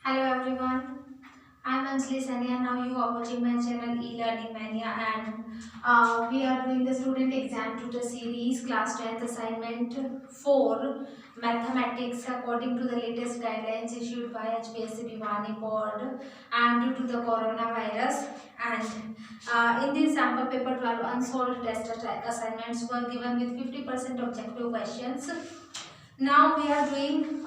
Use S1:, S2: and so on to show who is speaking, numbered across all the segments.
S1: Hello everyone, I'm Anjali Sania. Now you are watching my channel E-Learning Mania and we are doing the student exam tutor series class 10th assignment 4 mathematics according to the latest guidelines issued by HPSC Bhiwani board and due to the coronavirus and in this sample paper 12 unsolved test assignments were given with 50% objective questions. Now we are doing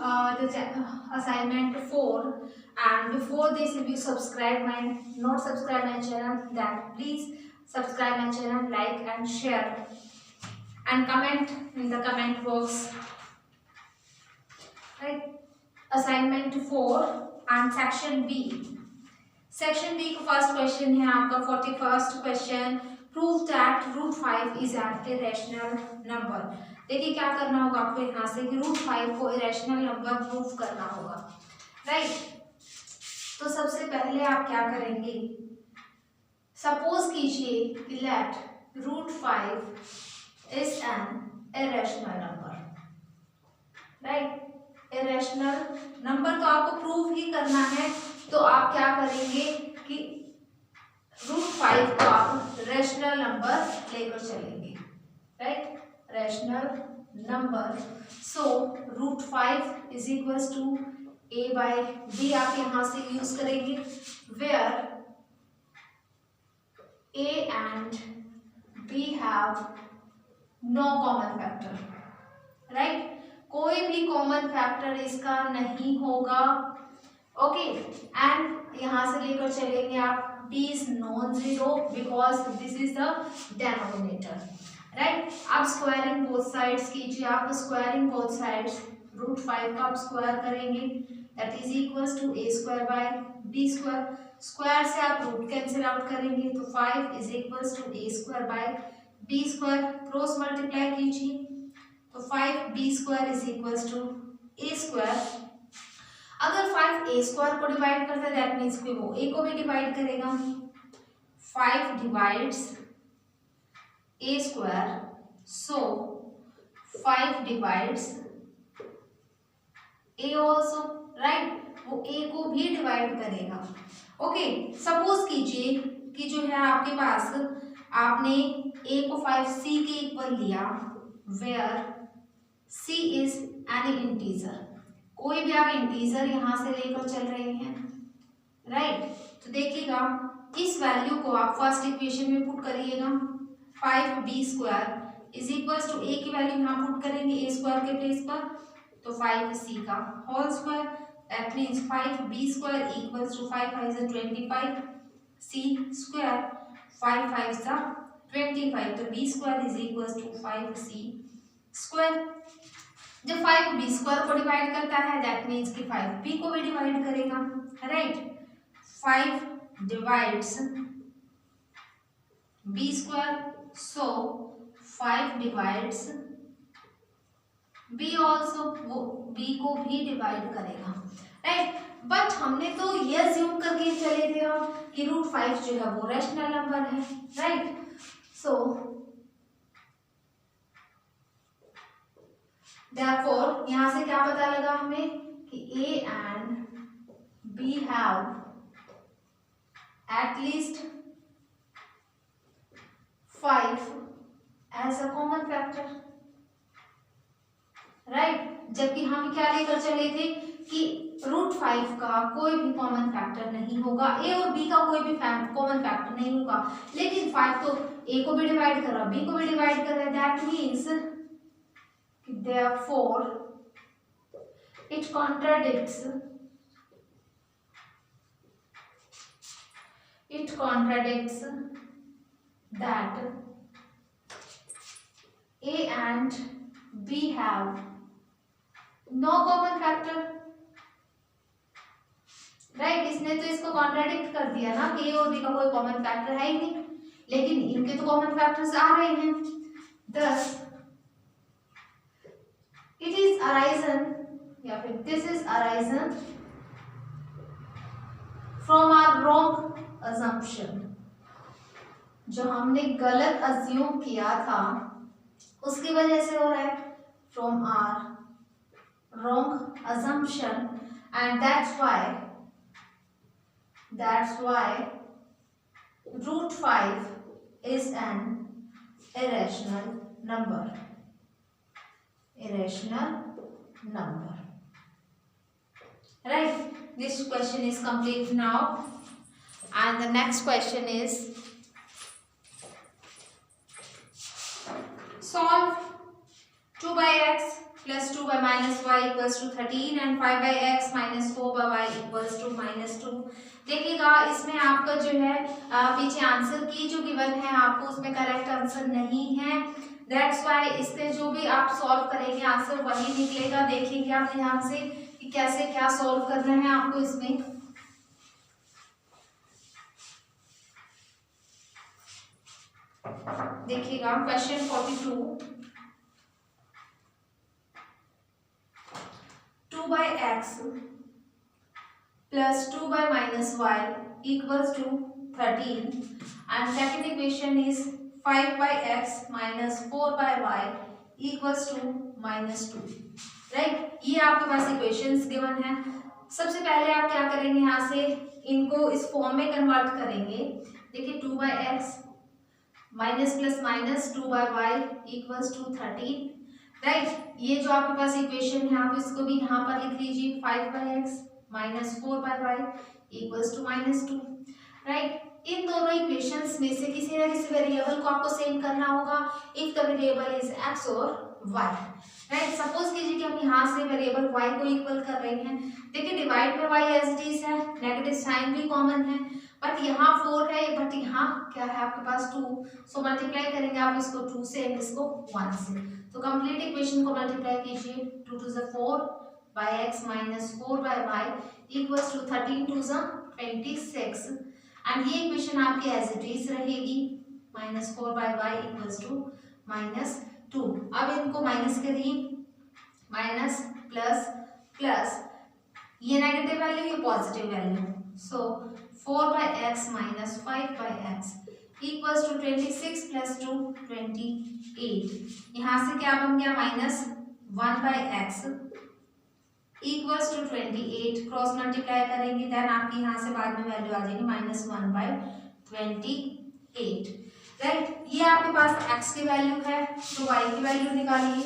S1: assignment 4 and before this if you not subscribe my channel then please subscribe my channel, like and share and comment in the comment box, right? Assignment 4 and section B का first question है आपका 41st question, prove that root 5 is an irrational number. देखिए क्या करना होगा आपको यहाँ से कि रूट 5 को इरेशनल नंबर प्रूव करना होगा, राइट। तो सबसे पहले आप क्या करेंगे, सपोज कीजिए let root 5 is an irrational number, right. Irrational number तो आपको प्रूव ही करना है, तो आप क्या करेंगे कि रूट 5 को आप रेशनल नंबर लेकर चलेंगे, right, rational number. So root 5 is equals to a by b आप यहां से यूज करेंगे, where a and b have no common factor, right. कोई भी कॉमन फैक्टर इसका नहीं होगा, ओके। एंड यहां से लेकर चलेंगे आप b is non zero because this is the denominator, right. अब स्क्वायरिंग बोथ साइड्स कीजिए, आप स्क्वायरिंग बोथ साइड्स रूट 5 का आप स्क्वायर करेंगे that is equals to a square by b square. Square से आप रूट कैंसिल आउट करेंगे तो 5 is equals to a square by b square, cross multiply कीजिए तो 5b square is equals to a square. अगर 5 a square को divide करता है दैट मीन्स कि वो a को भी डिवाइड करेगा, 5 divides a square, so 5 divides a also, right, वो a को भी डिवाइड करेगा, ओके। सपोज कीजिए कि जो है आपके पास आपने a को 5c के इक्वल लिया, where c is any integer, कोई भी आप इंटीजर यहां से लेकर चल रहे हैं, राइट। तो देखिएगा इस वैल्यू को आप फर्स्ट इक्वेशन में पुट करिएगा, 5b square is equals to a की वैल्यू यहां पुट करेंगे a स्क्वायर के प्लेस पर, तो 5c का whole square that means 5b square equals to 5 5 is 25 c square 5 5 is 25, तो b square is equals to 5c square. जब 5b square को डिवाइड करता है दैट मीन्स कि 5b को भी डिवाइड करेगा, राइट। 5 डिवाइड्स b स्क्वायर, सो 5 डिवाइड्स b आल्सो, वो b को भी डिवाइड करेगा, राइट। बट हमने तो ये अज्यूम करके चले थे हम कि रूट 5 जो है वो रैशनल नंबर है, राइट। सो therefore यहाँ से क्या पता लगा हमें कि a and b have at least 5 as a common factor, right। जबकि हम क्या लेकर चले थे कि रूट 5 का कोई भी कॉमन फैक्टर नहीं होगा, a और b का कोई भी कॉमन फैक्टर नहीं होगा, लेकिन 5 तो a को भी डिवाइड कर रहा है b को भी डिवाइड कर रहा है, that means therefore it contradicts that a and b have no common factor, right. इसने तो इसको कॉन्ट्राडिक्ट कर दिया ना कि a और b का कोई कॉमन फैक्टर है ही नहीं, लेकिन इनके तो कॉमन फैक्टर्स आ रहे हैं, thus it is arisen या फिर this is arisen from our wrong assumption, जो हमने गलत अज्यूम किया था उसकी वजह से हो रहा है, from our wrong assumption and that's why That's why root 5 is an irrational number. Irrational number. Right? This question is complete now. And the next question is solve 2 by x plus 2 by minus y equals to 13 and 5 by x minus 4 by y equals to minus 2. देखिएगा इसमें आपका जो है पीछे answer की जो given है आपको उसमें करेक्ट आंसर नहीं है. दैट्स वाई इससे जो भी आप सॉल्व करेंगे आंसर वही निकलेगा. देखिए आप ध्यान से कि कैसे क्या सॉल्व करना है आपको इसमें. देखिएगा question 42 2 by x plus 2 by minus y equals to 13 and second equation is 5 by x minus 4 by y equals to minus 2. Right, ये आपके पास इक्वेशंस गिवन है. सबसे पहले आप क्या करेंगे, यहाँ से इनको इस फॉर्म में कन्वर्ट करेंगे. देखिए 2 by x minus plus minus 2 by y equals to 13. Right, ये जो आपके पास इक्वेशन है आप इसको भी यहाँ पर लिख लीजिए. 5 by x minus 4 by y equals to minus 2. Right, इन दोनों इक्वेशंस में से किसी न किसी वेरिएबल को आपको सेम करना होगा if the variable is x और y. राइट, सपोज कीजिए कि हम यहाँ से वेरिएबल y को इक्वल कर रहे हैं. देखिए डिवाइड में y एज इट इज है, नेगेटिव साइन भी कॉमन है, बट यहाँ 4 है बट यहाँ क्या है आपके पास 2. सो मल्टीप्लाई करेंगे आप इसको 2 से एंड इसको 1 से. तो कंप्लीट इक्वेशन को मल्टीप्लाई कीजिए. 2 to the 4 by x minus 4 by y equals to 13 to the 26 and ये इक्वेशन आपकी एज इट इज रहेगी. Minus 4 by y equals to minus 2. अब इनको माइनस करिए, माइनस प्लस प्लस, ये नेगेटिव वैल्यू ये positive value. So 4 by x minus 5 by x equals to 26 plus 2 28. यहाँ से क्या बन गया minus 1 by x equals to 28. Cross multiply करेंगे देन आपकी यहाँ से बाद में वैल्यू आ जाएगी माइनस 1 by 28. राइट, ये आपके पास x की वैल्यू है तो y की वैल्यू निकालिए.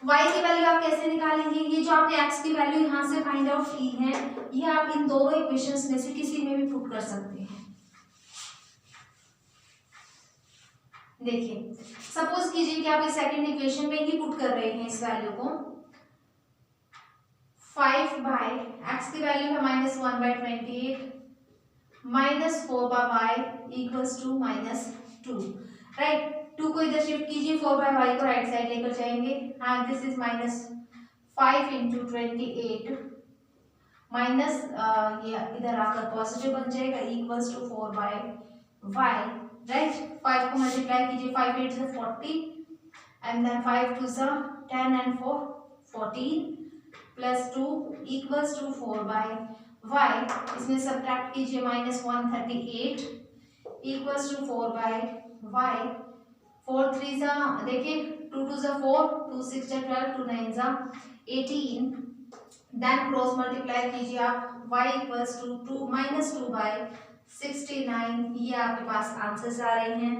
S1: y की वैल्यू आप कैसे निकालेंगे, ये जो आपने x की वैल्यू यहाँ से फाइंड आउट की है ये आप इन दोनों इक्वेशंस में से किसी में भी पुट कर सकते हैं. देखिए सपोज कीजिए कि आप इस सेकंड इक्वेशन में ही पुट कर रहे हैं इस वैल्यू को. 5 by x की वैल्यू है minus 1 by 28 minus 4 by y equals to minus 2. Right, 2 को इधर शिफ्ट कीजिए, 4 by y को राइट साइड लेकर जाएंगे. हाँ, this is minus 5 into 28 minus ये इधर आकर पॉजिटिव बन जाएगा equals to 4 by y. Right, 5 को मल्टीप्लाई कीजिए, 5 8 से 40 एंड देन 5 2 से 10 and 4 14 plus 2 equals to 4 by y. इसमें सब्ट्रैक्ट कीजिए minus 138 equals to 4 by y. 4 3 जा देखिए 2 2 जा 4 2 6 जा 12 2 9 जा 18. देन क्रॉस मल्टीप्लाई कीजिए आप y equals to 2 minus 2 by 69. ये आपके पास आंसर्स आ रहे हैं.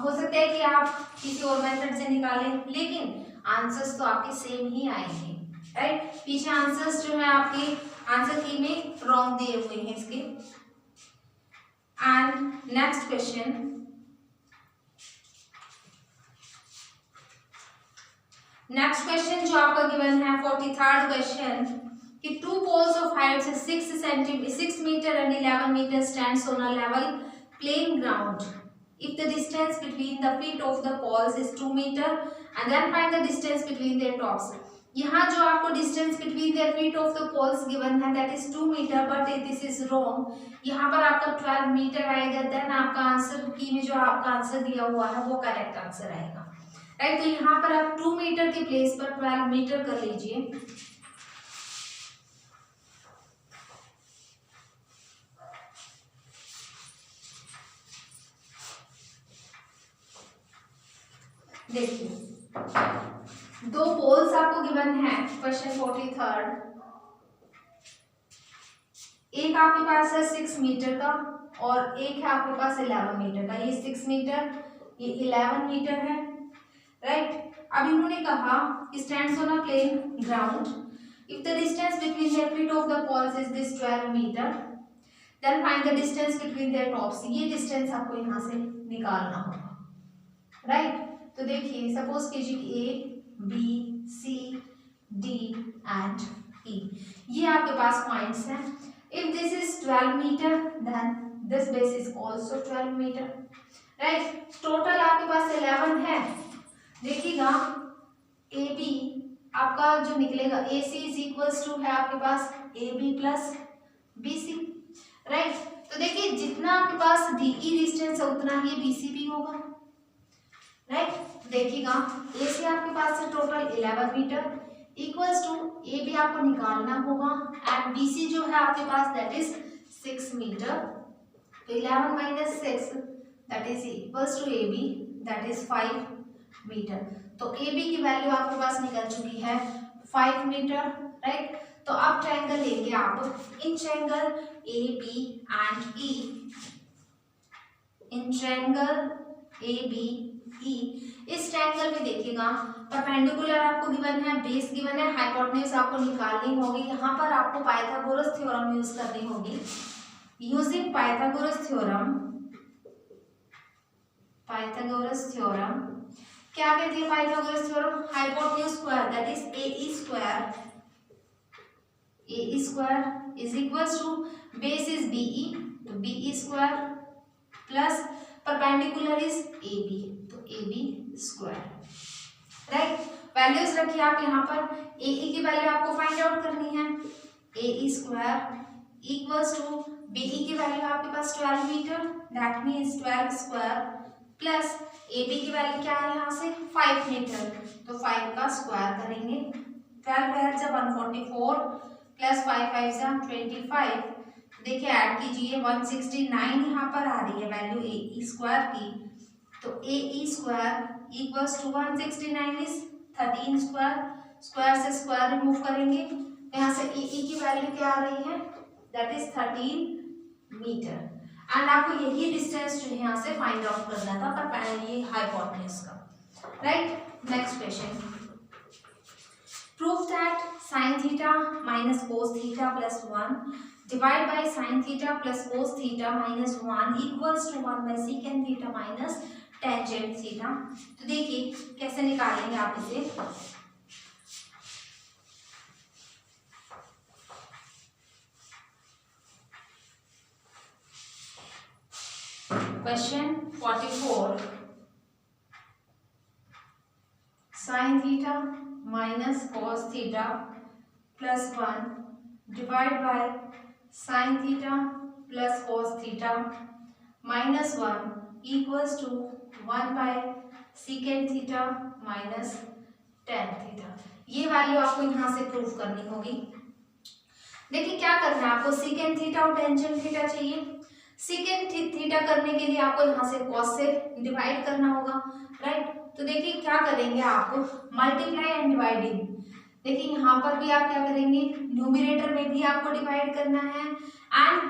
S1: हो सकता है कि आप किसी और मेथड से निकालें लेकिन आंसर्स तो आपके सेम ही आएंगे. राइट, पीछे आंसर्स जो है आपके आंसर की में रॉन्ग दिए हुए हैं इसके. एंड नेक्स्ट क्वेश्चन, जो आपका गिवन है 43rd क्वेश्चन कि 2 poles of heights 6 meter and 11 meter stands on a level plain ground. If the distance between the feet of the poles is 2 meter and then find the distance between their tops. यहाँ जो आपको distance between their feet of the poles given है that is 2 metre but this is wrong. यहाँ पर आपका 12 metre आएगा. Then आपका answer की में जो आपका आंसर दिया हुआ है वो करेक्ट आंसर आएगा. राइट, तो यहाँ पर आप 2 मीटर के प्लेस पर 12 मीटर कर लीजिए. देखिए 2 पोल्स आपको गिवन है क्वेश्चन 43rd. एक आपके पास है 6 मीटर का और एक है आपके पास 11 मीटर का। ये 6 मीटर, ये 11 मीटर है, राइट। अब इन्होंने कहा stands on a plane ground, if the distance between the feet of the poles is this 12 metre, then find the distance between their tops. ये डिस्टेंस आपको यहाँ से निकालना होगा, राइट। तो देखिए सपोज कीजिए A B C D and E, ये आपके पास पॉइंट्स हैं। If this is 12 metre then this base is also 12 metre, right. Total आपके पास 11 है। देखिएगा ए बी आपका जो निकलेगा A C is equals to है आपके पास A B plus B C, right. तो देखिए जितना आपके पास डी ई डिस्टेंस है उतना ही बी सी भी होगा, राइट। देखिएगा ए सी आपके पास है total 11 metre equals to A B आपको निकालना होगा एंड बी सी जो है आपके पास दैट इज 6 मीटर। तो 11 minus 6 that is equals to A B that is 5 metre. तो ए बी की वैल्यू आपके पास निकल चुकी है 5 मीटर, राइट। तो अब ट्रायंगल लेंगे आप, in triangle A B and E, in triangle A B E, इस ट्रायंगल में देखिएगा परपेंडिकुलर आपको गिवन है, बेस गिवन है, हाइपोटेन्यूज आपको निकालनी होगी। यहाँ पर आपको पाइथागोरस थ्योरम यूज करनी होगी। Using Pythagoras theorem, Pythagoras theorem क्या कहती है Pythagoras theorem? Hypotenuse square that is A square, A square is equals to base is B E, तो B E square plus perpendicular is A B, तो A B square, right. Values रखिए आप यहाँ पर, ए ई की वैल्यू आपको फाइंड आउट करनी है, A E square equals to B E की वैल्यू आपके पास 12 metre that means 12 square plus A B की वैल्यू क्या है यहाँ से 5 मीटर, तो 5 का स्क्वायर करेंगे, 12 जब 144 प्लस 5 5 जा 25, देखिए ऐड कीजिए 169 यहाँ पर आ रही है वैल्यू ए ई स्क्वायर की, तो A E square equals to 169 is 13 square, square से स्क्वायर रिमूव करेंगे, यहाँ से ए ई की वैल्यू क्या आ रही है दैट इज 13 मीटर एंड आपको यही डिस्टेंस जो है यहाँ से फाइंड आउट करना था पर ये हाइपोटेन्यूज का, right. Next question, prove that sin theta minus cos theta plus 1 divide by sin theta plus cos theta minus 1 equals to 1 by secant theta minus tangent theta. तो देखिए कैसे निकालेंगे आप इसे। Question 44, sin theta minus cos theta plus 1 divide by sin theta plus cos theta minus 1 equals to 1 by secant theta minus tan theta. ये value आपको यहाँ से प्रूव करनी होगी। देखिए क्या करना है आपको, secant थीटा और टेंजेंट थीटा चाहिए। secant थीटा करने के लिए आपको यहाँ से cos से डिवाइड करना होगा, राइट। तो देखिए क्या करेंगे आप, मल्टीप्लाई एंड डिवाइडिंग। देखिए यहाँ पर भी आप क्या करेंगे, न्यूमरेटर में भी आपको डिवाइड करना है एंड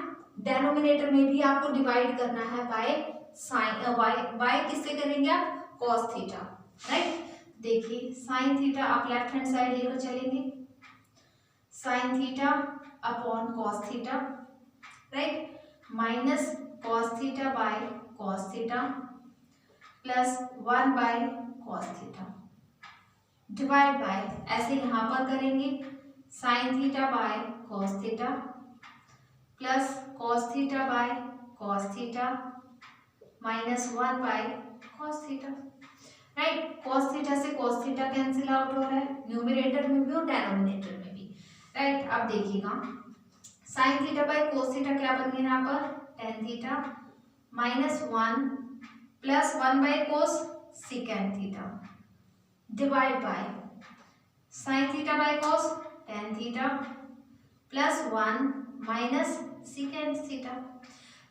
S1: डेनोमिनेटर में भी आपको डिवाइड करना है बाय साइन, बाय किससे करेंगे आप, cos थीटा, राइट। देखिए साइन थीटा आप लेफ्ट हैंड साइड लेकर चलेंगे, sine theta upon cos theta, right, minus cos theta by cos theta plus 1 by cos theta divide by, ऐसे यहाँ पर करेंगे sin theta by cos theta plus cos theta by cos theta minus 1 by cos theta, right. cos theta से cos theta cancel out हो रहा है, numerator में भी और डेनोमिनेटर में भी, राइट। अब देखिएगा sin theta by cos theta क्या बन गया यहाँ पर, tan theta minus 1 plus 1 by cos secant theta divide by sin theta by cos tan theta plus 1 minus secant theta.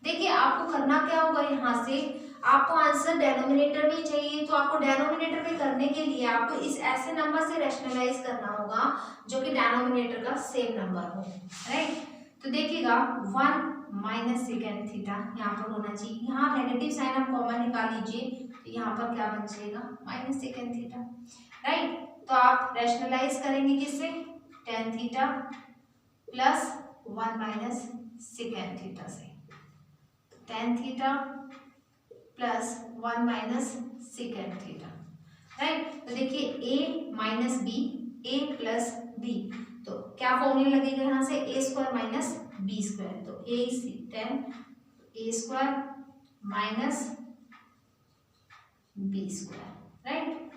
S1: देखिए आपको करना क्या होगा, यहाँ से आपको आंसर डेनोमिनेटर में चाहिए, तो आपको डेनोमिनेटर में करने के लिए आपको इस ऐसे नंबर से रैशनलाइज करना होगा जो कि डेनोमिनेटर का सेम नंबर हो, राइट। तो देखिएगा 1 माइनस सेकेंड थीटा यहाँ पर होना चाहिए, यहाँ नेगेटिव साइन आप कॉमन निकाल लीजिए तो यहाँ पर क्या बन जाएगा माइनस सेकेंड थीटा, राइट। तो आप रैशनलाइज करेंगे किससे, tan theta plus 1 minus second theta से, tan theta plus 1 minus second theta, right. तो देखिए a minus B, a plus B, तो क्या फॉर्मूला लगेगा यहाँ से, a square minus B square, तो a is 10 a square minus B square, right,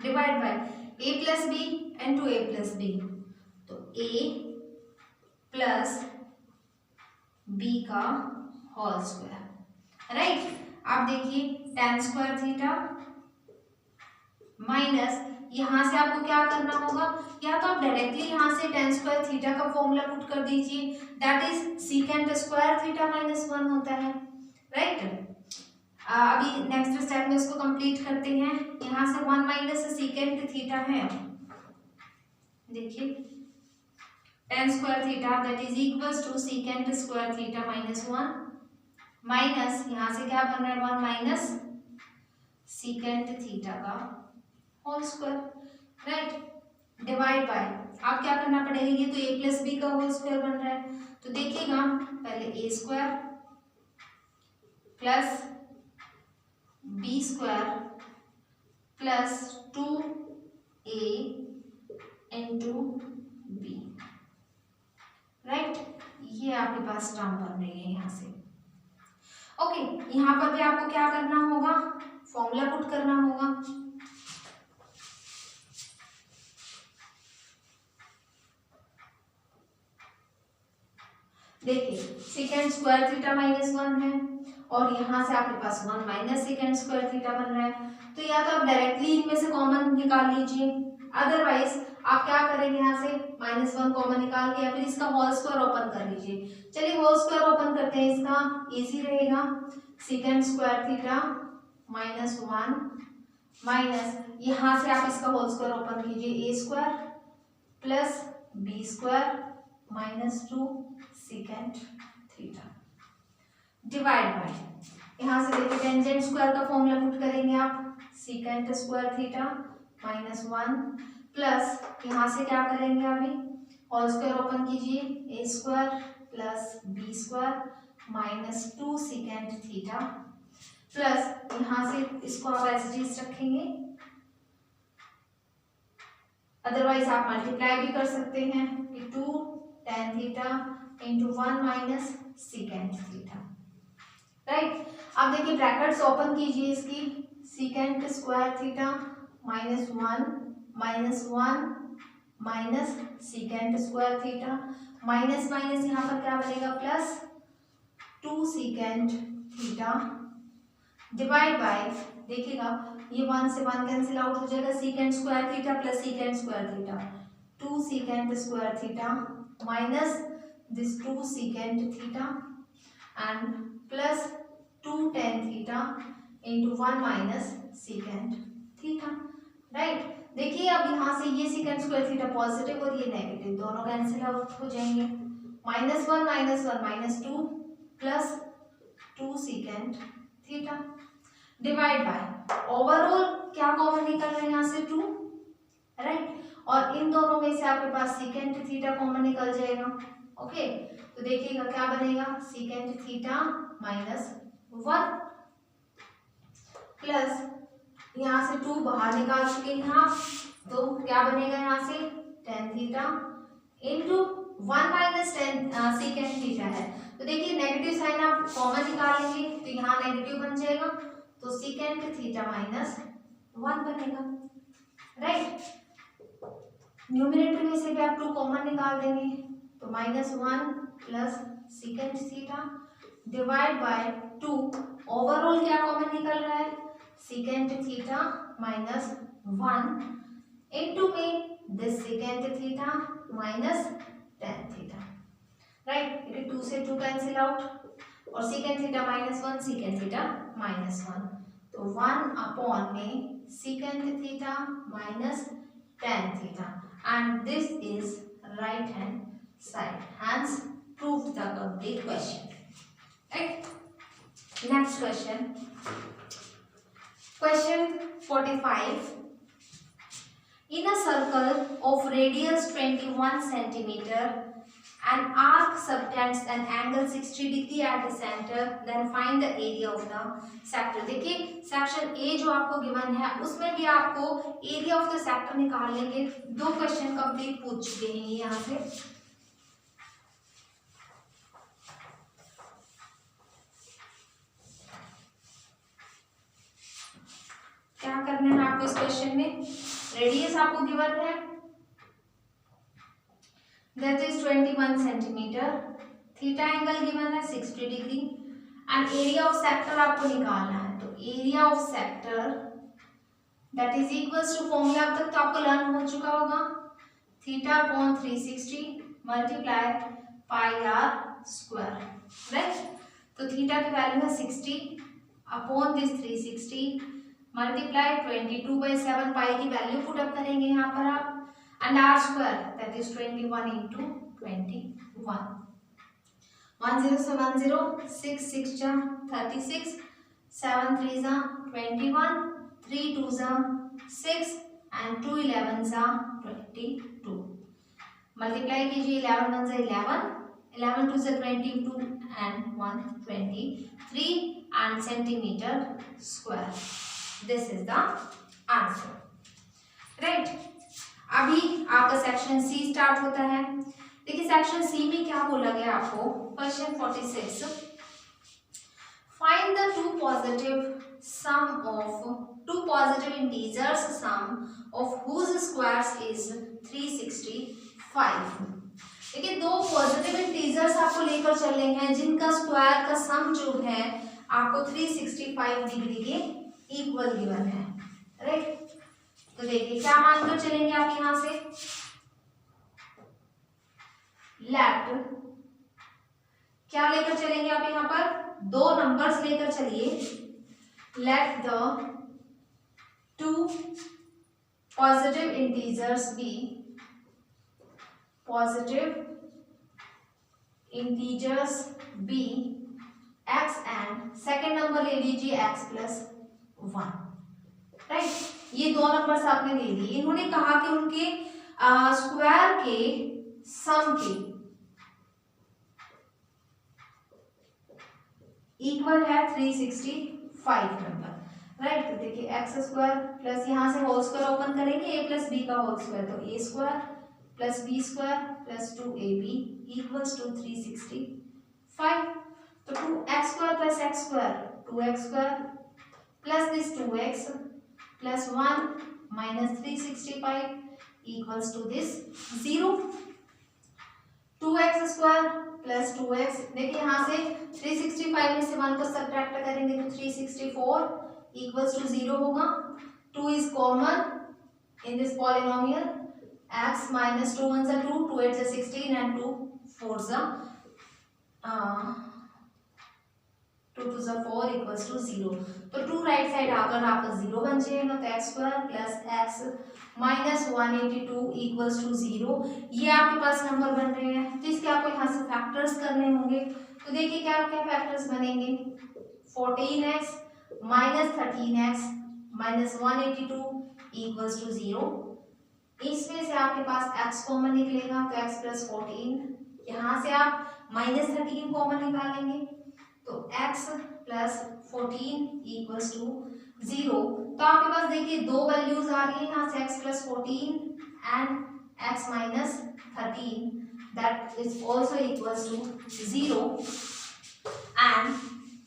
S1: divide by a plus B and to a plus B, तो a plus B का whole square, right. आप देखिए टेन स्क्वायर थीटा माइनस, यहाँ से आपको क्या करना होगा, या तो आप डायरेक्टली यहाँ से टेन स्क्वायर थीटा का फॉर्मूला पुट कर दीजिए, that is secant square theta minus 1 होता है, राइट। अभी नेक्स्ट स्टेप में इसको कंप्लीट करते हैं। यहाँ से 1 माइनस सीकेंट थीटा है, देखिए tan square theta that is equals to secant square theta minus 1, minus यहाँ से क्या बन रहा है 1 माइनस सीकेंट थीटा का whole square, right, divide by, आप क्या करना पड़ेगा, ये तो a प्लस बी का होल स्क्वायर बन रहा है, तो देखिएगा पहले a square plus B square plus 2a into B, right, ये आपके पास टर्म बन रही है यहाँ से, ओके। यहाँ पर भी आपको क्या करना होगा, फॉर्मूला पुट करना होगा, देखिए सेकेंड स्क्वायर थीटा माइनस 1 है और यहाँ से आपके पास 1 माइनस सेकेंड स्क्वायर थीटा बन रहा है, तो या तो आप डायरेक्टली इनमें से कॉमन निकाल लीजिए, अदरवाइज आप क्या करेंगे, यहाँ से माइनस 1 कॉमन निकाल के या फिर इसका होल स्क्वायर ओपन कर लीजिए। चलिए होल स्क्वायर ओपन करते हैं, इसका इजी रहेगा, second square theta minus 1 minus, यहाँ से आप इसका होल स्क्वायर ओपन कीजिए, A square plus B square minus 2 second theta, divide by, यहाँ से देखिए टेंजेंट स्क्वायर का फॉर्मूला पुट करेंगे आप, second square theta minus 1 plus यहाँ से क्या करेंगे, अभी होल स्क्वायर ओपन कीजिए, A square plus B square minus 2 second theta plus यहाँ से इसको आप एज इट इज रखेंगे, अदरवाइज आप मल्टीप्लाई भी कर सकते हैं कि 2 tan theta into 1 minus second theta, right. अब देखिए ब्रैकेट्स ओपन कीजिए इसकी, second square theta minus 1 minus second square theta, minus minus यहाँ पर क्या बनेगा plus 2 second theta, divide bye, देखिएगा ये 1 से 1 कैंसिल आउट हो जाएगा, second square theta plus second square theta, 2 second square theta minus this 2 second theta and plus 2 tan theta into 1 minus second theta, right. देखिए अब यहाँ से ये सेकेंड स्क्वायर थीटा पॉजिटिव और ये नेगेटिव, दोनों कैंसिल आउट हो जाएंगे, minus 1 minus 2 plus 2 second theta, divide bye, overall क्या कॉमन निकल रहा है यहाँ से 2, राइट, और इन दोनों में से आपके पास सेकेंड थीटा कॉमन निकल जाएगा, ओके। तो देखिएगा क्या बनेगा, सेकेंड थीटा माइनस 1 प्लस यहाँ से 2 बाहर निकाल चुके हैं आप, तो क्या बनेगा यहाँ से tan theta into 1 minus second theta है, तो देखिए नेगेटिव साइन आप कॉमन निकालेंगे तो यहाँ नेगेटिव बन जाएगा, तो सेकेंड थीटा माइनस 1 बनेगा, राइट। न्यूमरेटर में से भी आप 2 कॉमन निकाल देंगे, तो minus 1 plus second theta divide by 2, overall क्या कॉमन निकल रहा है, सेकेंड थीटा माइनस 1 इंटू में this second theta minus tan theta, right, क्योंकि 2 से 2 कैंसिल आउट और second theta minus 1 second theta minus 1, तो 1 अपॉन में second theta minus tan theta and this is right hand side, hence proved the complete question. Right? Next question. Question 45. In a circle of radius 21 centimeter, an arc subtends an angle 60 degree at the center, then find the area of the sector. देखिए section A जो आपको given है उसमें भी आपको area of the sector निकालने के दो क्वेश्चन कंप्लीट पूछ चुके हैं यहाँ से। क्या करना है आपको इस क्वेश्चन में, रेडियस आपको गिवन है that is 21 centimeter, theta angle given है 60 degree and area of sector आपको निकालना है। तो area of sector that is equals to formula अब तक तो आपको लर्न हो चुका होगा, theta upon 360 multiply pi R square, right. तो थीटा की वैल्यू है 60 अपॉन दिस 360 मल्टीप्लाई 22/7, पाई की वैल्यू पुट अप करेंगे यहाँ पर आप, and r square that is 21 into 21, 10 से 10, 6 6 जा 36, 7 3 जा 21, 3 2 जा 6 and 2 11 जा 22, मल्टीप्लाई कीजिए 11 1 जा 11, 11 2 जा 22 and 1 23 and centimeter square. This is the answer, right? अभी आपका सेक्शन सी स्टार्ट होता है। देखिए सेक्शन सी में क्या बोला गया आपको, question 46, find the two positive integers sum of whose squares is 365। देखिए दो पॉजिटिव इंटीजर्स आपको लेकर चले हैं जिनका स्क्वायर का सम जो है आपको 365 डिग्री के इक्वल गिवन है, राइट। तो देखिए क्या मानकर चलेंगे आप यहां से, लेट, क्या लेकर चलेंगे आप यहां पर, दो नंबर्स लेकर चलिए, let the two positive integers be, X and second number ले लीजिए एक्स प्लस 1, राइट। ये दो नंबर्स आपने ले लिए, इन्होंने कहा कि उनके स्क्वायर के सम के इक्वल है 365 नंबर, राइट। तो देखिए एक्स स्क्वायर प्लस यहां से होल स्क्वायर ओपन करेंगे ए प्लस बी का होल स्क्वायर, तो A square plus B square plus 2ab equals to 365। तो 2x square plus x square 2x square plus this 2x plus 1 minus 365 equals to this 0। 2x square plus 2x, देखिए यहाँ से 365 में से 1 को subtract करेंगे तो 364 इक्वल्स टू 0 होगा। 2 is common in this polynomial, x minus 2 1 जा 2, 2 8 जा 16 एंड 2 4 जा 2 2 जा 4 इक्वल्स टू 0। तो 2 राइट साइड आकर आपका 0 बन जाएगा, तो x square plus x minus 182 equals to 0। ये आपके पास नंबर बन रहे हैं, तो इसके आपको यहाँ से फैक्टर्स करने होंगे। तो देखिए क्या क्या फैक्टर्स बनेंगे, 14x minus 13x minus 182 equals to 0। इसमें से आपके पास x कॉमन निकलेगा, तो x प्लस 14, यहाँ से आप माइनस 13 कॉमन निकालेंगे, तो x प्लस 14 इक्वल्स टू 0। तो आपके पास देखिए दो वैल्यूज आ रही है यहाँ से, x plus 14 and x minus 13, that is also equals to 0। And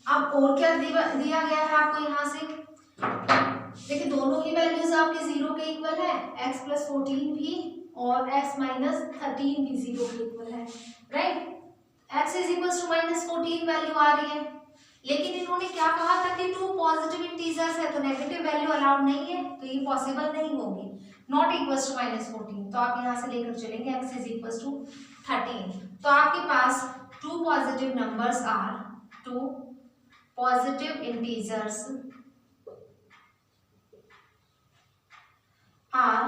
S1: अब और क्या दिया गया है आपको यहाँ से, देखिए दोनों की वैल्यूज आपके 0 के इक्वल है, x प्लस 14 भी और x माइनस 13 भी 0 के इक्वल है, right. x is equals to minus 14 value आ रही है, लेकिन इन्होंने क्या कहा था कि टू पॉजिटिव इंटीजर्स है तो नेगेटिव वैल्यू अलाउड नहीं है, तो ये पॉसिबल नहीं होगी, नॉट इक्वल्स टू माइनस 14। तो आप यहाँ से लेकर चलेंगे x इज इक्वल्स टू 13। तो आपके पास two positive numbers are, two positive integers are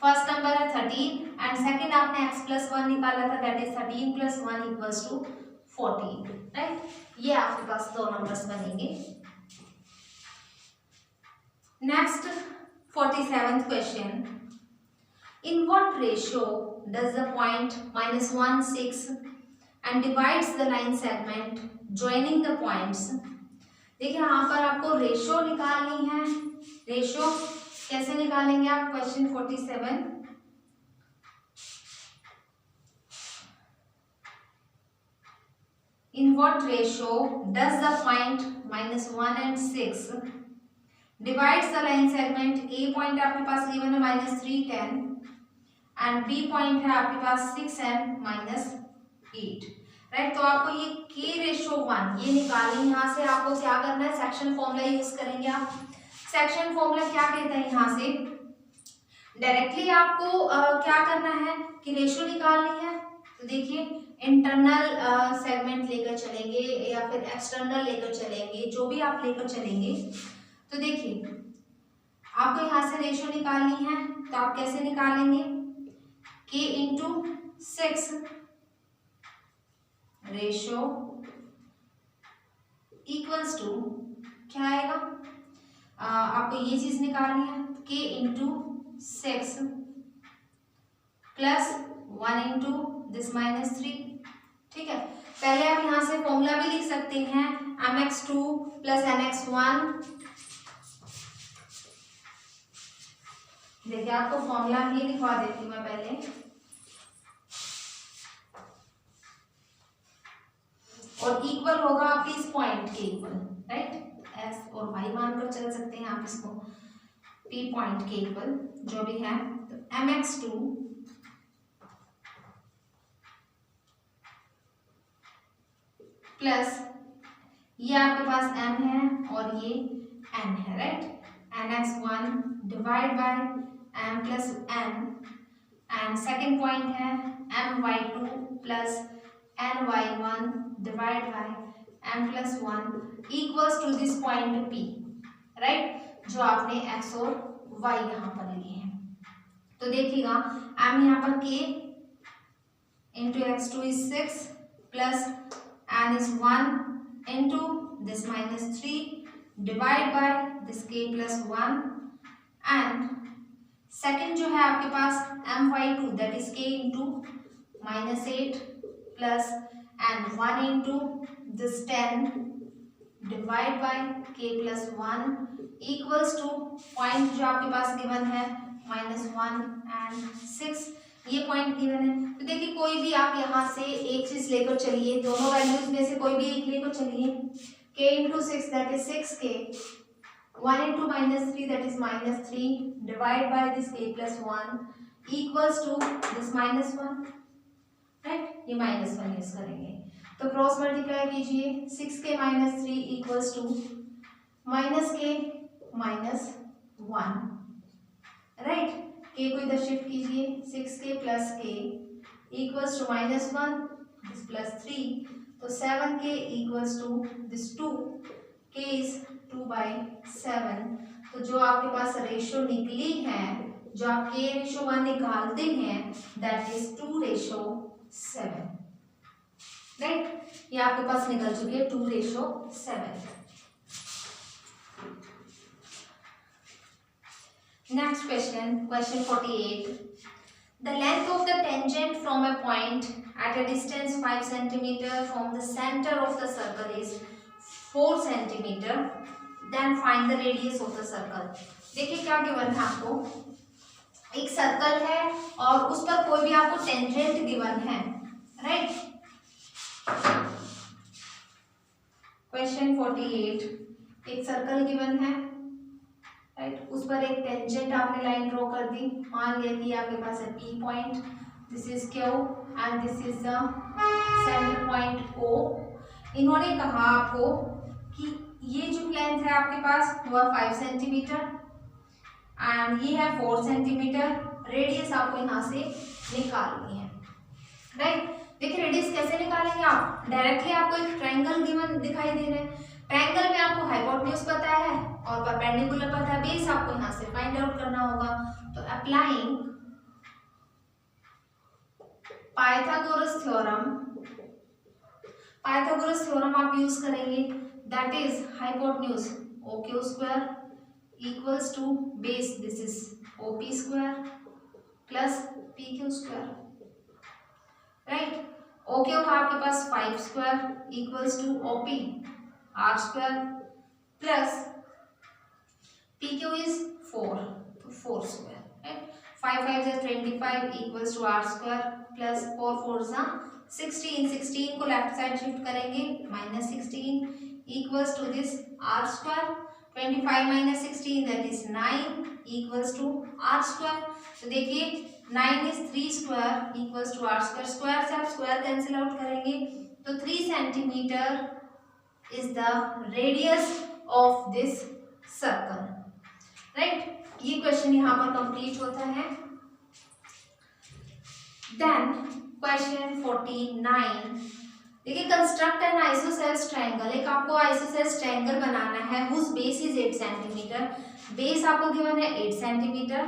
S1: first number है 13 एंड सेकंड आपने x प्लस 1 निकाला था, that is 13 plus 1 equals to 14, right. ये आपके पास दो नंबर्स बनेंगे। Next 47th question, in what ratio does the point -1 6 and divides the line segment joining the points. देखिए यहाँ पर आपको रेशियो निकालनी है। रेशियो कैसे निकालेंगे आप? Question 47, in what ratio does the point -1 and 6 divides the line segment. A point आपके पास गिवन है -3 10 एंड बी पॉइंट है आपके पास 6 and -8, राइट। तो आपको ये k रेशियो 1 ये निकालनी। यहाँ से आपको क्या करना है? सेक्शन फॉर्मूला यूज करेंगे आप। सेक्शन फॉर्मूला क्या कहता है? यहाँ से डायरेक्टली आपको क्या करना है कि रेशियो निकालनी है। तो देखिए इंटरनल सेगमेंट लेकर चलेंगे या फिर एक्सटर्नल लेकर चलेंगे, जो भी आप लेकर चलेंगे। तो देखिए आपको यहाँ से रेशियो निकालनी है, तो आप कैसे निकालेंगे? k into 6 ratio equals to क्या आएगा? आपको ये चीज निकालनी है, k into 6 plus 1 into this -3, ठीक है। पहले आप यहाँ से फॉर्मूला भी लिख सकते हैं, mx2 प्लस nx1। देखिए आपको फॉर्मूला ही लिखवा देती हूँ मैं पहले। और इक्वल होगा आपके इस पॉइंट के इक्वल, राइट। x और y मानकर चल सकते हैं आप इसको, p पॉइंट के इक्वल जो भी है। तो mx2 प्लस ये आपके पास m है और ये n है, right. nx1 divide by m plus n and second point है my2 plus ny1 divide by m plus 1 equals to this point p, right, जो आपने x और y यहाँ पर लिए हैं। तो देखिएगा m यहाँ पर k into x2 is 6 plus n is 1 into this -3 divide by this k plus 1 and second जो है आपके पास my2 that is k into -8 plus and 1 into this 10 divide by k plus 1 equals to point जो आपके पास given है -1 and 6, ये point given है। तो देखिए कोई भी आप यहाँ से एक चीज लेकर चलिए, दोनों वैल्यूज में से कोई भी एक लेकर चलिए। k into 6 that is 6k, 1 into -3 that is -3 divide by this k plus 1 equals to this -1, right. ये -1 यूज करेंगे तो क्रॉस मल्टीप्लाई कीजिए, 6k -3 equals to -k -1, right. k को इधर शिफ्ट कीजिए, 6k plus k equals to -1 this plus 3, तो 7k equals to this 2, k is 2/7। तो जो आपके पास रेशियो निकली है, जो आप k रेशियो 1 निकालते हैं दैट इज 2:7, राइट। ये आपके पास निकल चुकी है 2:7। Next question, question 48. The length of the tangent from a point at a distance 5 cm from the center of the circle is 4 cm. Then find the radius of the circle. देखिए क्या given है आपको, एक circle है और उस पर कोई भी आपको टेंजेंट गिवन है, राइट। क्वेश्चन 48, एक सर्कल गिवन है, राइट, उस पर एक टेंजेंट आपने लाइन ड्रॉ कर दी। मान लिया कि आपके पास है P point, this is Q and this is the centre point O। इन्होंने कहा आपको कि ये जो लेंथ है आपके पास वह 5 सेंटीमीटर एंड ये है 4 सेंटीमीटर। रेडियस आपको यहाँ से निकालनी है, राइट। देखिए रेडियस कैसे निकालेंगे आप, डायरेक्टली आपको एक ट्रायंगल गिवन दिखाई दे रहा है, ट्रायंगल में आपको हाइपोटेन्यूज पता है और परपेंडिकुलर पता है, बेस आपको यहाँ से फाइंड आउट करना होगा। तो अप्लाइंग पाइथागोरस थ्योरम आप यूज करेंगे, that is hypotenuse OQ square equals to base, this is OP square plus PQ square, right. OQ का आपके पास 5 square equals to OP R square plus PQ is 4, तो 4 square, right. 5 5 is 25 equals to R square plus 4 4 जा 16, 16 को left side shift करेंगे -16 equals to this R square, 25 minus 16 that is 9 equals to R square. तो देखिए 9 is 3 square equals to R square, square से आप square cancel out करेंगे तो 3 centimetre is the radius of this circle, right. ये question यहाँ पर complete होता है। देन क्वेश्चन 49, देखिए कंस्ट्रक्ट एन आइसोसेल्स ट्रायंगल, एक आपको आइसोसेल्स ट्रायंगल बनाना है whose base is 8 centimetre, base आपको गिवन है 8 centimetre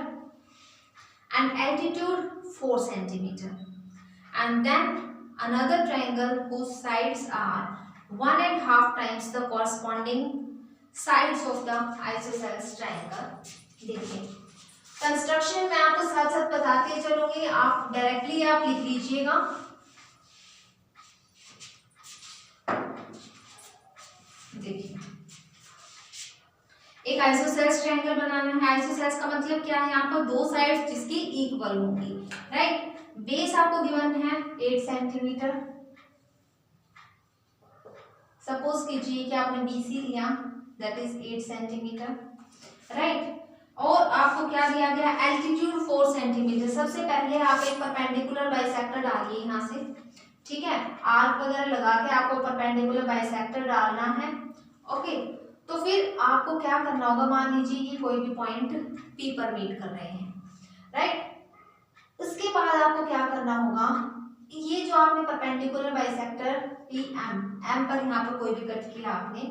S1: and altitude 4 centimetre, and then another triangle whose sides are 1.5 times the corresponding sides of the isosceles triangle. देखिए construction में आपको साथ साथ बताते चलूंगी, आप डायरेक्टली आप लिख लीजिएगा। देखिए एक आइसोसेल्स ट्रायंगल बनाना है, आइसोसेल्स का मतलब क्या है, यहाँ पर दो साइड्स जिसकी इक्वल होंगी, राइट। बेस आपको गिवन है 8 सेंटीमीटर, सपोज कीजिए कि आपने BC लिया दैट इज 8 सेंटीमीटर, राइट। और आपको क्या दिया गया, एल्टीट्यूड 4 सेंटीमीटर। सबसे पहले आप एक परपेंडिकुलर बाइसेक्टर डालिए यहाँ से, ठीक है, आर्क वगैरह लगा के आपको परपेंडिकुलर बाइसेक्टर डालना है, ओके। तो फिर आपको क्या करना होगा, मान लीजिए कि कोई भी पॉइंट P पर मीट कर रहे हैं, राइट। उसके बाद आपको क्या करना होगा, ये जो आपने परपेंडिकुलर बाइसेक्टर M पर यहाँ पर कोई भी कट किया आपने,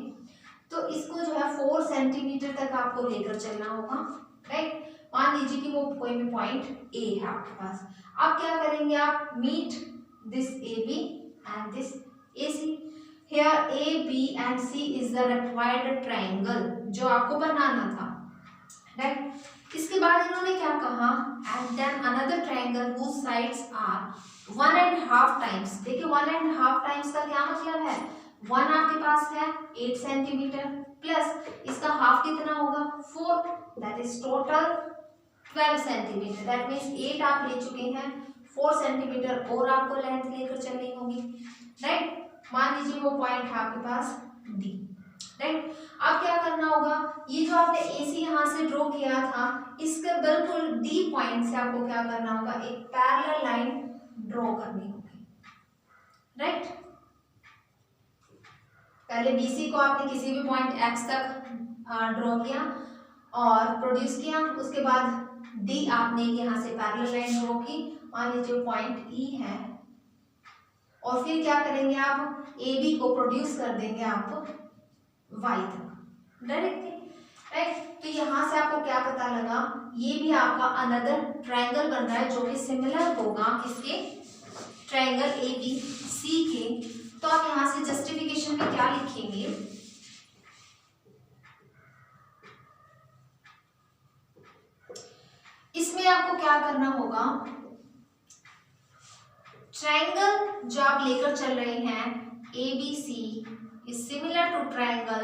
S1: तो इसको जो है 4 सेंटीमीटर तक आपको लेकर चलना होगा, राइट। मान लीजिए कि वो कोई भी पॉइंट A है आपके पास, आप क्या करेंगे, आप meet this AB and this AC, here A, B and C is the required triangle जो आपको बनाना था, राइट। इसके बाद इन्होंने क्या कहा, and then another triangle whose sides are 1.5 times. देखिए 1.5 टाइम्स का क्या मतलब है, 1 आपके पास है 8 सेंटीमीटर प्लस इसका हाफ कितना होगा 4, that is total 12 centimetre, that means 8 आप ले चुके हैं, 4 सेंटीमीटर और आपको लेंथ लेकर चलनी होगी, राइट। मान लीजिए वो पॉइंट है आपके पास D, राइट। अब क्या करना होगा, ये जो आपने AC यहाँ से ड्रॉ किया था, इसके बिल्कुल D पॉइंट से आपको क्या करना होगा, एक पैरेलल लाइन ड्रॉ करनी होगी, राइट। पहले BC को आपने किसी भी पॉइंट X तक ड्रॉ किया और प्रोड्यूस किया, उसके बाद D आपने यहाँ से पैरेलल लाइन ड्रॉ की, मान लीजिए पॉइंट E है, और फिर क्या करेंगे, आप AB को प्रोड्यूस कर देंगे आप Y तक डायरेक्टली, राइट। तो यहाँ से आपको क्या पता लगा, ये भी आपका अनदर ट्रायंगल बन रहा है जो कि सिमिलर होगा किसके, ट्रायंगल ABC के। तो आप यहाँ से जस्टिफिकेशन में क्या लिखेंगे, इसमें आपको क्या करना होगा, ट्रायंगल जो आप लेकर चल रहे हैं ABC is similar to triangle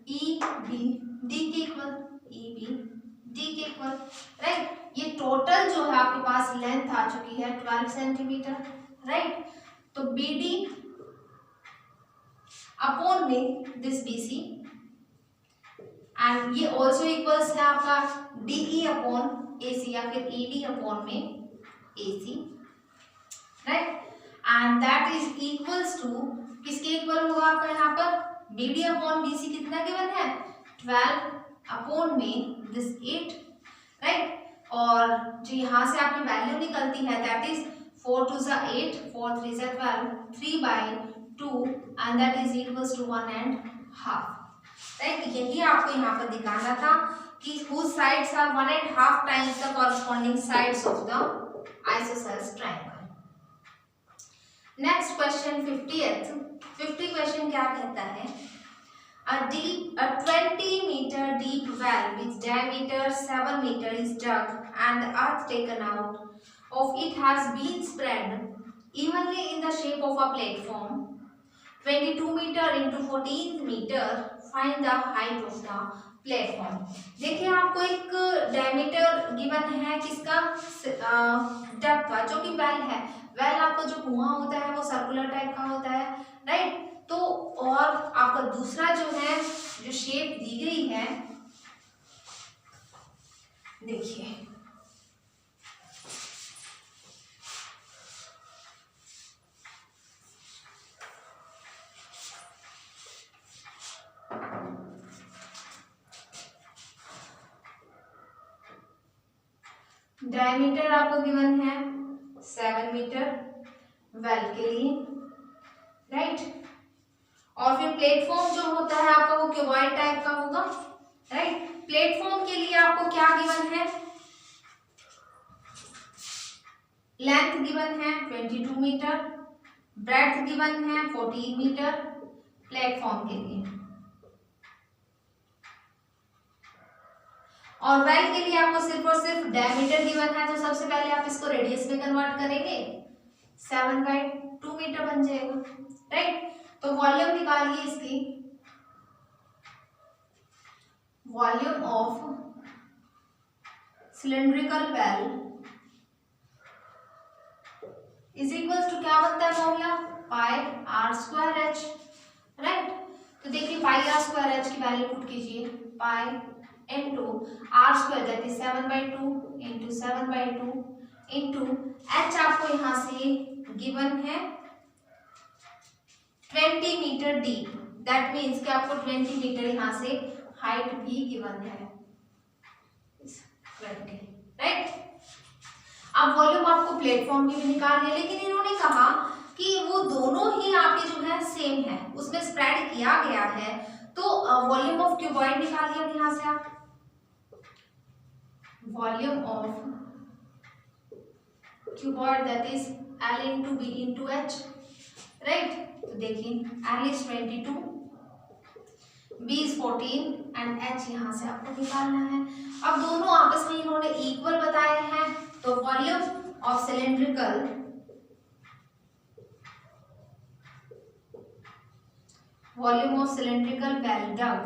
S1: EBD के इक्वल, EBD के इक्वल, राइट। ये टोटल जो है आपके पास लेंथ आ चुकी है 12 सेंटीमीटर, राइट। तो BD अपॉन में दिस BC एंड ये ऑल्सो इक्वल्स है आपका DE अपॉन AC या फिर ED अपॉन में AC, right. And that is equals to, किसके इक्वल होगा आपका यहाँ पर, BD अपॉन BC कितना गिवन है 12 अपॉन में दिस 8, राइट। और जो यहाँ से आपकी वैल्यू निकलती है दैट इज 4 2 जा 8, 4 3 जा 12, 3/2 and that is equals to 1.5, right. यही आपको यहाँ पर दिखाना था कि whose sides are 1.5 times the corresponding sides of the isosceles triangle। Question 50 question क्या कहता है, a 20 meter deep well with diameter 7 meter is dug and the earth taken out of it has been spread evenly in the shape of a platform 22 meter into 14 meter, find the height of the platform. देखिए आपको एक diameter given है किसका, duck का, जो कि well है। Well आपका जो कुआं होता है वो सर्कुलर टाइप का होता है, राइट। तो और आपका दूसरा जो है, जो शेप दी गई है, देखिए डायमीटर आपको गिवन है 7 मीटर वेल के लिए, राइट। और फिर प्लेटफॉर्म जो होता है आपका वो क्यूबॉइड टाइप का होगा, राइट। प्लेटफॉर्म के लिए आपको क्या गिवन है, लेंथ गिवन है 22 मीटर, ब्रेड्थ गिवन है 14 मीटर प्लेटफॉर्म के लिए। और वेल के लिए आपको सिर्फ और सिर्फ डायमीटर गिवन है, तो सबसे पहले आप इसको रेडियस में कन्वर्ट करेंगे, 7/2 मीटर बन जाएगा, राइट। तो वॉल्यूम निकालिए इसकी, volume of cylindrical well is equal to क्या बनता है फॉर्मूला, πr²h, राइट। तो देखिए πr²h की वैल्यू पुट कीजिए, पाई into r² that is 7/2 into 7/2 into h आपको यहाँ से गिवन है 20 मीटर डीप, दैट मीन्स कि आपको 20 मीटर यहाँ से हाइट भी गिवन है, राइट। अब वॉल्यूम आपको प्लेटफॉर्म की भी निकालनी है, लेकिन इन्होंने कहा कि वो दोनों ही आपके जो है सेम है, उसमें स्प्रेड किया गया है, तो वॉल्यूम ऑफ क्यूबॉइड निकालिए अब यहाँ से आप, volume of cuboid that is L into B into H, right. तो देखिए L is 22, B is 14 and H यहाँ से आपको निकालना है। अब दोनों आपस में इन्होंने इक्वल बताए हैं, तो volume of cylindrical well dug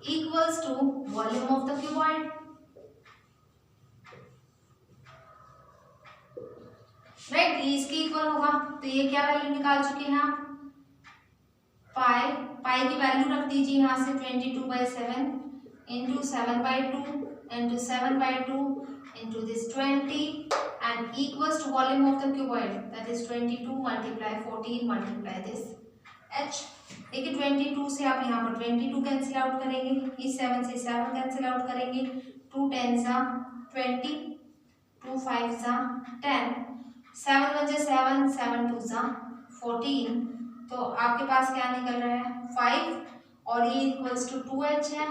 S1: equals to volume of the cuboid, right. ये इसके इक्वल होगा, तो ये क्या वैल्यू निकाल चुके हैं आप, पाई की वैल्यू रख दीजिए यहाँ से 22/7 into 7/2 into 7/2 into this 20 and equals to volume of the cuboid that is 22 multiply 14 multiply this h। देखिए 22 से आप यहाँ पर 22 कैंसिल आउट करेंगे, इस 7 से 7 कैंसिल आउट करेंगे, 2 10 20, 2 5 10, 7 1 7, 7 2 14, तो आपके पास क्या निकल रहा है 5, और ये इक्वल्स टू 2h है,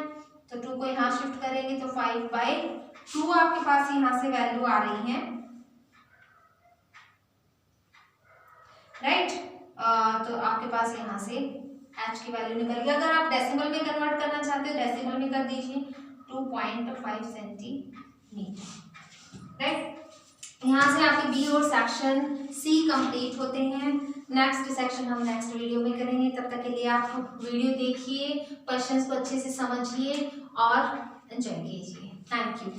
S1: तो 2 को यहाँ शिफ्ट करेंगे तो 5/2 आपके पास यहाँ से वैल्यू आ रही है, राइट। तो आपके पास यहाँ से h की वैल्यू निकल गई। अगर आप डेसिमल में कन्वर्ट करना चाहते हो, डेसिमल में कर दीजिए 2.5 सेंटीमीटर, राइट। यहाँ से आपके बी और सेक्शन सी कंप्लीट होते हैं। नेक्स्ट सेक्शन हम नेक्स्ट वीडियो में करेंगे, तब तक के लिए आप वीडियो देखिए, क्वेश्चंस को अच्छे से समझिए और एंजॉय कीजिए। Thank you.